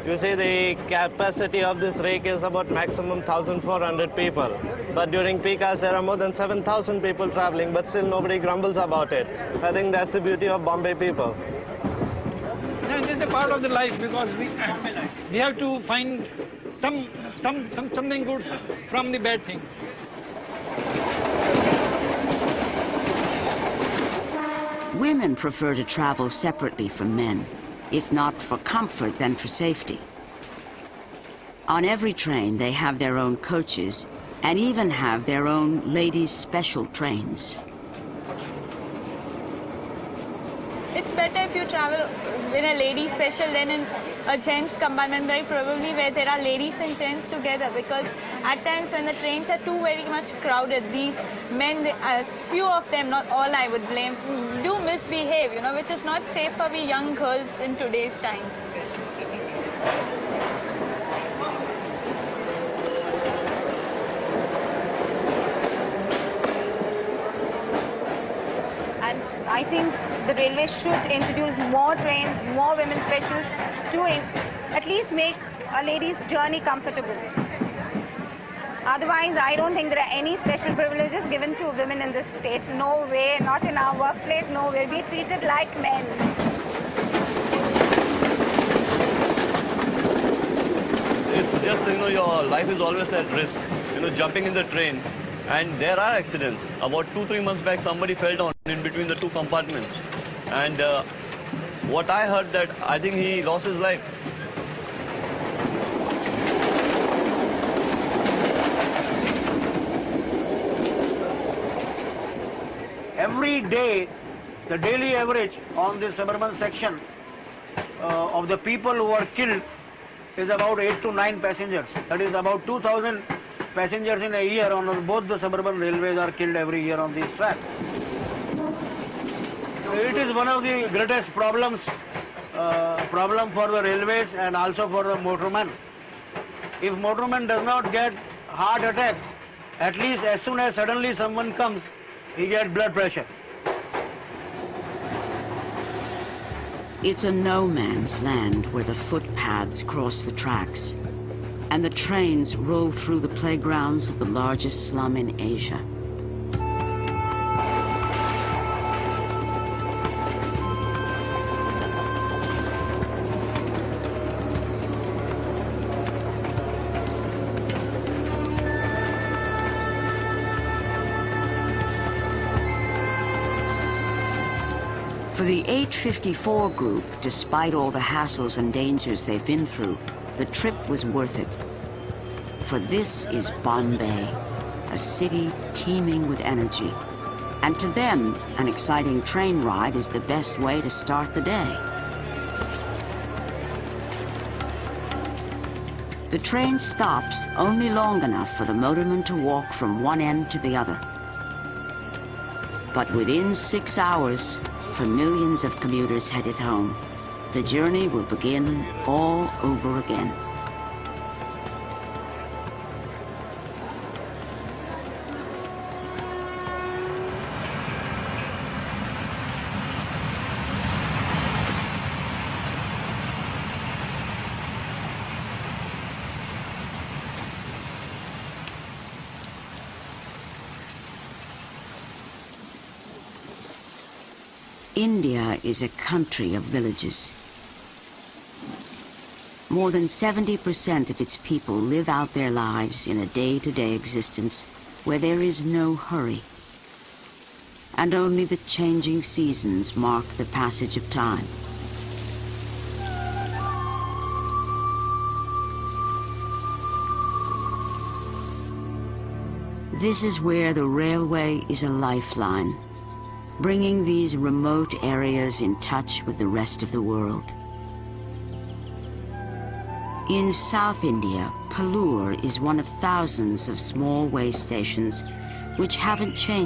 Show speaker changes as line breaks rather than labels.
You see, the capacity of this rake is about maximum 1,400 people. But during peak hours, there are more than 7,000 people traveling, but still nobody grumbles about it. I think that's the beauty of Bombay people.
No, this is a part of the life, because we have to find something good from the bad things.
Women prefer to travel separately from men, if not for comfort, then for safety. On every train, they have their own coaches and even have their own ladies' special trains.
It's better if you travel in a lady special than in a gents compartment, very probably, where there are ladies and gents together, because at times when the trains are too very much crowded, these men, as few of them, not all I would blame, do misbehave, you know, which is not safe for we young girls in today's times.
And I think the railway should introduce more trains, more women's specials to at least make a lady's journey comfortable. Otherwise, I don't think there are any special privileges given to women in this state. No way, not in our workplace, no way. We're treated like men.
It's just, your life is always at risk, jumping in the train. And there are accidents. About 2-3 months back, somebody fell down in between the two compartments. And what I heard that I think he lost his life.
Every day, the daily average on the suburban section of the people who are killed is about 8 to 9 passengers. That is about 2,000 passengers in a year on both the suburban railways are killed every year on these tracks. It is one of the greatest problem for the railways and also for the motorman. If motorman does not get heart attack, at least as soon as suddenly someone comes, he gets blood pressure.
It's a no man's land where the footpaths cross the tracks, and the trains roll through the playgrounds of the largest slum in Asia. For the 854 group, despite all the hassles and dangers they've been through, the trip was worth it. For this is Bombay, a city teeming with energy. And to them, an exciting train ride is the best way to start the day. The train stops only long enough for the motorman to walk from one end to the other. But within 6 hours, for millions of commuters headed home, the journey will begin all over again. India is a country of villages. More than 70% of its people live out their lives in a day-to-day existence where there is no hurry. And only the changing seasons mark the passage of time. This is where the railway is a lifeline, bringing these remote areas in touch with the rest of the world. In South India, Pallur is one of thousands of small way stations which haven't changed